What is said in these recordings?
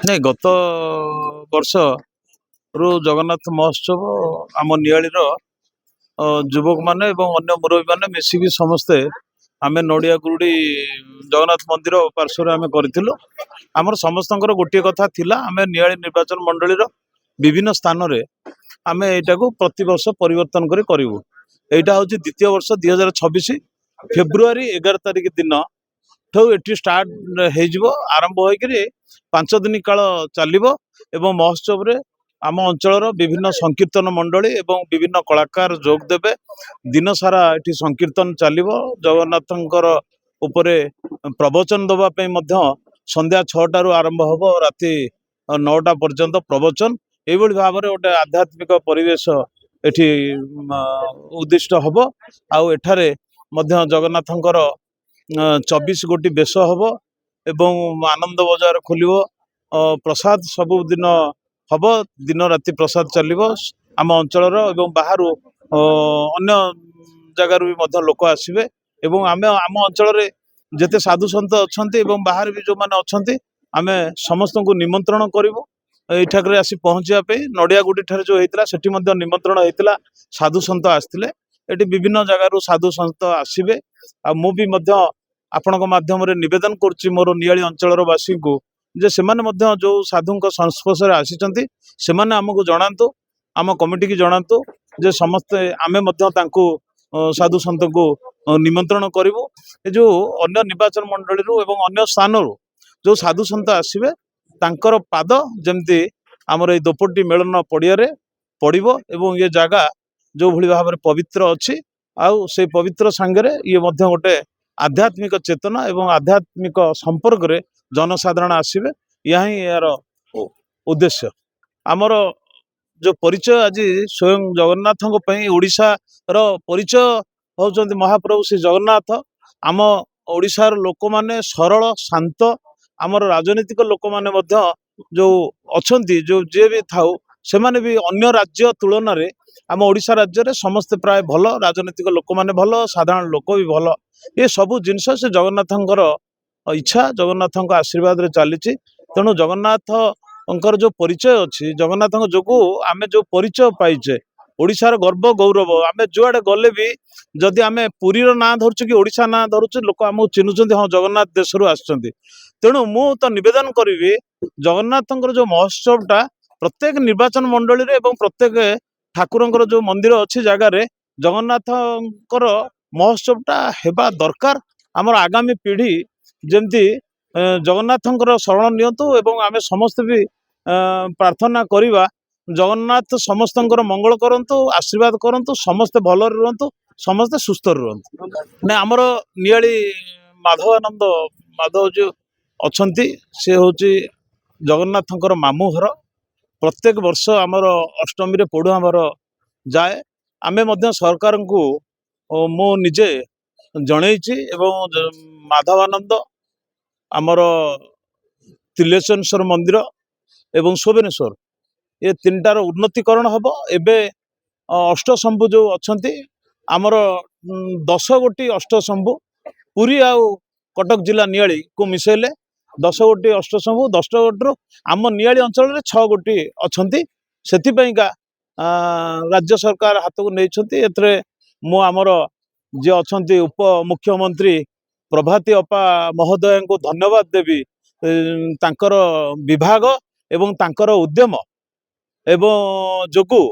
ନାଇଁ ଗତ ବର୍ଷ ରୁ ଜଗନ୍ନାଥ ମହୋତ୍ସବ ଆମ ନିଆଳିର ଯୁବକ ମାନେ ଏବଂ ଅନ୍ୟ ମୁରବୀ ମାନେ ମିଶିକି ସମସ୍ତେ ଆମେ ନଡ଼ିଆ ଗୁରୁଡି ଜଗନ୍ନାଥ ମନ୍ଦିର ପାର୍ଶ୍ୱରେ ଆମେ କରିଥିଲୁ। ଆମର ସମସ୍ତଙ୍କର ଗୋଟିଏ କଥା ଥିଲା, ଆମେ ନିଆଳି ନିର୍ବାଚନ ମଣ୍ଡଳୀର ବିଭିନ୍ନ ସ୍ଥାନରେ ଆମେ ଏଇଟାକୁ ପ୍ରତିବର୍ଷ ପରିବର୍ତ୍ତନ କରି କରିବୁ। ଏଇଟା ହଉଛି ଦ୍ୱିତୀୟ ବର୍ଷ 2026 ଫେବୃଆରୀ 11 ତାରିଖ ଦିନ ଏଠି ଷ୍ଟାର୍ଟ ହେଇଯିବ, ଆରମ୍ଭ ହୋଇକରି 5 ଦିନ କାଳ ଚାଲିବ ଏବଂ ମହୋତ୍ସବରେ ଆମ ଅଞ୍ଚଳର ବିଭିନ୍ନ ସଂକୀର୍ତ୍ତନ ମଣ୍ଡଳୀ ଏବଂ ବିଭିନ୍ନ କଳାକାର ଯୋଗ ଦେବେ। ଦିନ ସାରା ଏଠି ସଂକୀର୍ତ୍ତନ ଚାଲିବ। ଜଗନ୍ନାଥଙ୍କର ଉପରେ ପ୍ରବଚନ ଦେବା ପାଇଁ ମଧ୍ୟ ସନ୍ଧ୍ୟା 6ଟାରୁ ଆରମ୍ଭ ହେବ, ରାତି 9ଟା ପର୍ଯ୍ୟନ୍ତ ପ୍ରବଚନ। ଏଇଭଳି ଭାବରେ ଗୋଟେ ଆଧ୍ୟାତ୍ମିକ ପରିବେଶ ଏଠି ଉଦ୍ଦିଷ୍ଟ ହେବ। ଆଉ ଏଠାରେ ମଧ୍ୟ ଜଗନ୍ନାଥଙ୍କର 24 ଗୋଟି ବେଶ ହେବ ଏବଂ ଆନନ୍ଦ ବଜାର ଖୋଲିବ। ପ୍ରସାଦ ସବୁଦିନ ହବ, ଦିନ ରାତି ପ୍ରସାଦ ଚାଲିବ। ଆମ ଅଞ୍ଚଳର ଏବଂ ବାହାରୁ ଅନ୍ୟ ଜାଗାରୁ ବି ମଧ୍ୟ ଲୋକ ଆସିବେ ଏବଂ ଆମେ ଆମ ଅଞ୍ଚଳରେ ଯେତେ ସାଧୁ ସନ୍ଥ ଅଛନ୍ତି ଏବଂ ବାହାରେ ବି ଯେଉଁମାନେ ଅଛନ୍ତି ଆମେ ସମସ୍ତଙ୍କୁ ନିମନ୍ତ୍ରଣ କରିବୁ ଏଇଠାକରେ ଆସି ପହଞ୍ଚିବା ପାଇଁ। ନଡ଼ିଆଗୁଡ଼ି ଠାରେ ଯେଉଁ ହେଇଥିଲା ସେଠି ମଧ୍ୟ ନିମନ୍ତ୍ରଣ ହେଇଥିଲା, ସାଧୁ ସନ୍ଥ ଆସିଥିଲେ। ଏଠି ବିଭିନ୍ନ ଜାଗାରୁ ସାଧୁ ସନ୍ଥ ଆସିବେ। ଆଉ ମୁଁ ବି ମଧ୍ୟ ଆପଣଙ୍କ ମାଧ୍ୟମରେ ନିବେଦନ କରୁଛି ମୋର ନିଆଳି ଅଞ୍ଚଳର ବାସୀଙ୍କୁ ଯେ ସେମାନେ ମଧ୍ୟ ଯେଉଁ ସାଧୁଙ୍କ ସଂସ୍ପର୍ଶରେ ଆସିଛନ୍ତି ସେମାନେ ଆମକୁ ଜଣାନ୍ତୁ, ଆମ କମିଟିକି ଜଣାନ୍ତୁ ଯେ ସମସ୍ତେ ଆମେ ମଧ୍ୟ ତାଙ୍କୁ ସାଧୁ ସନ୍ଥଙ୍କୁ ନିମନ୍ତ୍ରଣ କରିବୁ। ଏ ଯେଉଁ ଅନ୍ୟ ନିର୍ବାଚନ ମଣ୍ଡଳୀରୁ ଏବଂ ଅନ୍ୟ ସ୍ଥାନରୁ ଯେଉଁ ସାଧୁ ସନ୍ଥ ଆସିବେ ତାଙ୍କର ପାଦ ଯେମିତି ଆମର ଏଇ ଦୋପଟି ମେଳନ ପଡ଼ିଆରେ ପଡ଼ିବ ଏବଂ ଏ ଜାଗା ଯେଉଁଭଳି ଭାବରେ ପବିତ୍ର ଅଛି, ଆଉ ସେଇ ପବିତ୍ର ସାଙ୍ଗରେ ଇଏ ମଧ୍ୟ ଗୋଟେ ଆଧ୍ୟାତ୍ମିକ ଚେତନା ଏବଂ ଆଧ୍ୟାତ୍ମିକ ସମ୍ପର୍କରେ ଜନସାଧାରଣ ଆସିବେ। ଏହା ହିଁ ଏହାର ଉଦ୍ଦେଶ୍ୟ। ଆମର ଯେଉଁ ପରିଚୟ ଆଜି ସ୍ୱୟଂ ଜଗନ୍ନାଥଙ୍କ ପାଇଁ ଓଡ଼ିଶାର ପରିଚୟ ହେଉଛନ୍ତି ମହାପ୍ରଭୁ ଶ୍ରୀ ଜଗନ୍ନାଥ। ଆମ ଓଡ଼ିଶାର ଲୋକମାନେ ସରଳ ଶାନ୍ତ, ଆମର ରାଜନୈତିକ ଲୋକମାନେ ମଧ୍ୟ ଯେଉଁ ଅଛନ୍ତି, ଯେଉଁ ଯିଏ ବି ଥାଉ ସେମାନେ ବି ଅନ୍ୟ ରାଜ୍ୟ ତୁଳନାରେ ଆମ ଓଡ଼ିଶା ରାଜ୍ୟରେ ସମସ୍ତେ ପ୍ରାୟ ଭଲ, ରାଜନୈତିକ ଲୋକମାନେ ଭଲ, ସାଧାରଣ ଲୋକ ବି ଭଲ। ଏ ସବୁ ଜିନିଷ ସେ ଜଗନ୍ନାଥଙ୍କର ଇଚ୍ଛା, ଜଗନ୍ନାଥଙ୍କ ଆଶୀର୍ବାଦରେ ଚାଲିଛି। ତେଣୁ ଜଗନ୍ନାଥଙ୍କର ଯେଉଁ ପରିଚୟ ଅଛି, ଜଗନ୍ନାଥଙ୍କ ଯୋଗୁଁ ଆମେ ଯେଉଁ ପରିଚୟ ପାଇଛେ, ଓଡ଼ିଶାର ଗର୍ବ ଗୌରବ। ଆମେ ଯୁଆଡ଼େ ଗଲେ ବି ଯଦି ଆମେ ପୁରୀର ନାଁ ଧରୁଛୁ କି ଓଡ଼ିଶା ନାଁ ଧରୁଛୁ, ଲୋକ ଆମକୁ ଚିହ୍ନୁଛନ୍ତି, ହଁ ଜଗନ୍ନାଥ ଦେଶରୁ ଆସିଛନ୍ତି। ତେଣୁ ମୁଁ ତ ନିବେଦନ କରିବି ଜଗନ୍ନାଥଙ୍କର ଯେଉଁ ମହୋତ୍ସବଟା ପ୍ରତ୍ୟେକ ନିର୍ବାଚନ ମଣ୍ଡଳୀରେ ଏବଂ ପ୍ରତ୍ୟେକ ଠାକୁରଙ୍କର ଯେଉଁ ମନ୍ଦିର ଅଛି ଜାଗାରେ ଜଗନ୍ନାଥଙ୍କର ମହୋତ୍ସବଟା ହେବା ଦରକାର। ଆମର ଆଗାମୀ ପିଢ଼ି ଯେମିତି ଜଗନ୍ନାଥଙ୍କର ଶରଣ ନିଅନ୍ତୁ ଏବଂ ଆମେ ସମସ୍ତେ ବି ପ୍ରାର୍ଥନା କରିବା ଜଗନ୍ନାଥ ସମସ୍ତଙ୍କର ମଙ୍ଗଳ କରନ୍ତୁ, ଆଶୀର୍ବାଦ କରନ୍ତୁ, ସମସ୍ତେ ଭଲରେ ରୁହନ୍ତୁ, ସମସ୍ତେ ସୁସ୍ଥରେ ରୁହନ୍ତୁ। ନା ଆମର ନିଆଳି ମାଧବ ଯେଉଁ ଅଛନ୍ତି ସେ ହେଉଛି ଜଗନ୍ନାଥଙ୍କର ମାମୁଁ ଘର। ପ୍ରତ୍ୟେକ ବର୍ଷ ଆମର ଅଷ୍ଟମୀରେ ପୋଢ଼ୁଆଁ ଆମର ଯାଏ। ଆମେ ମଧ୍ୟ ସରକାରଙ୍କୁ ମୁଁ ନିଜେ ଜଣେଇଛି ଏବଂ ମାଧବାନନ୍ଦ, ଆମର ତିଲେଶ୍ୱର ମନ୍ଦିର ଏବଂ ଶୋଭନେଶ୍ୱର ଏ ତିନିଟାର ଉନ୍ନତିକରଣ ହେବ। ଏବେ ଅଷ୍ଟଶମ୍ଭୁ ଯେଉଁ ଅଛନ୍ତି ଆମର 10 ଗୋଟି ଅଷ୍ଟଶମ୍ଭୁ, ପୁରୀ ଆଉ କଟକ ଜିଲ୍ଲା ନିଆଳିକୁ ମିଶାଇଲେ 10 ଗୋଟି ଅଷ୍ଟଶମ୍ଭୁ। 10 ଗୋଟିରୁ ଆମ ନିଆଳି ଅଞ୍ଚଳରେ 6 ଗୋଟି ଅଛନ୍ତି। ସେଥିପାଇଁକା ରାଜ୍ୟ ସରକାର ହାତକୁ ନେଇଛନ୍ତି। ଏଥିରେ ମୁଁ ଆମର ଯିଏ ଅଛନ୍ତି ଉପମୁଖ୍ୟମନ୍ତ୍ରୀ ପ୍ରଭାତୀ ଅପା ମହୋଦୟଙ୍କୁ ଧନ୍ୟବାଦ ଦେବି। ତାଙ୍କର ବିଭାଗ ଏବଂ ତାଙ୍କର ଉଦ୍ୟମ ଏବଂ ଯୋଗୁଁ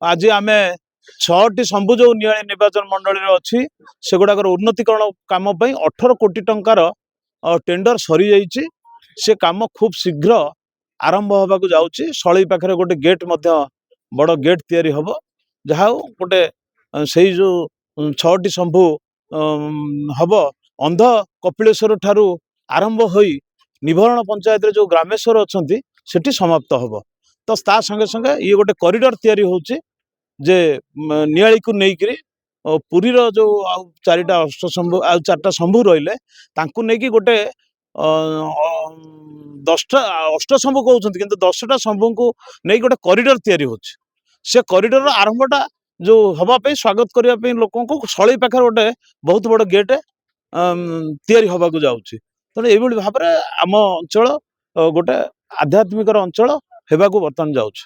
ଆଜି ଆମେ 6ଟି ଶମ୍ଭୁ ଯେଉଁ ନିଆଳି ନିର୍ବାଚନ ମଣ୍ଡଳୀରେ ଅଛି ସେଗୁଡ଼ାକର ଉନ୍ନତିକରଣ କାମ ପାଇଁ 18 କୋଟି ଟଙ୍କାର ଟେଣ୍ଡର ସରିଯାଇଛି। ସେ କାମ ଖୁବ୍ ଶୀଘ୍ର ଆରମ୍ଭ ହେବାକୁ ଯାଉଛି। ସଳେଇ ପାଖରେ ଗୋଟେ ଗେଟ୍ ମଧ୍ୟ ବଡ଼ ଗେଟ୍ ତିଆରି ହେବ। ଯାହା ହଉ ଗୋଟେ ସେଇ ଯେଉଁ 6ଟି ଶମ୍ଭୁ ହେବ ଅନ୍ଧ କପିଳେଶ୍ୱର ଠାରୁ ଆରମ୍ଭ ହୋଇ ନିଭରଣ ପଞ୍ଚାୟତରେ ଯେଉଁ ଗ୍ରାମେଶ୍ୱର ଅଛନ୍ତି ସେଠି ସମାପ୍ତ ହେବ। ତ ତା ସଙ୍ଗେ ସଙ୍ଗେ ଇଏ ଗୋଟେ କରିଡର ତିଆରି ହେଉଛି ଯେ ନିଆଳିକୁ ନେଇକରି ପୁରୀର ଯେଉଁ ଆଉ 4ଟା ଅଷ୍ଟଶମ୍ଭୁ ଆଉ 4ଟା ଶମ୍ଭୁ ରହିଲେ ତାଙ୍କୁ ନେଇକି ଗୋଟେ 10ଟା ଅଷ୍ଟଶମ୍ଭୁ କହୁଛନ୍ତି କିନ୍ତୁ 10ଟା ଶମ୍ଭୁଙ୍କୁ ନେଇକି ଗୋଟେ କରିଡର ତିଆରି ହେଉଛି। ସେ କରିଡରର ଆରମ୍ଭଟା ଯେଉଁ ହେବା ପାଇଁ ସ୍ୱାଗତ କରିବା ପାଇଁ ଲୋକଙ୍କୁ ସଳେଇ ପାଖରେ ଗୋଟେ ବହୁତ ବଡ଼ ଗେଟ୍ ତିଆରି ହେବାକୁ ଯାଉଛି। ତେଣୁ ଏଇଭଳି ଭାବରେ ଆମ ଅଞ୍ଚଳ ଗୋଟେ ଆଧ୍ୟାତ୍ମିକର ଅଞ୍ଚଳ ହେବାକୁ ବର୍ତ୍ତମାନ ଯାଉଛି।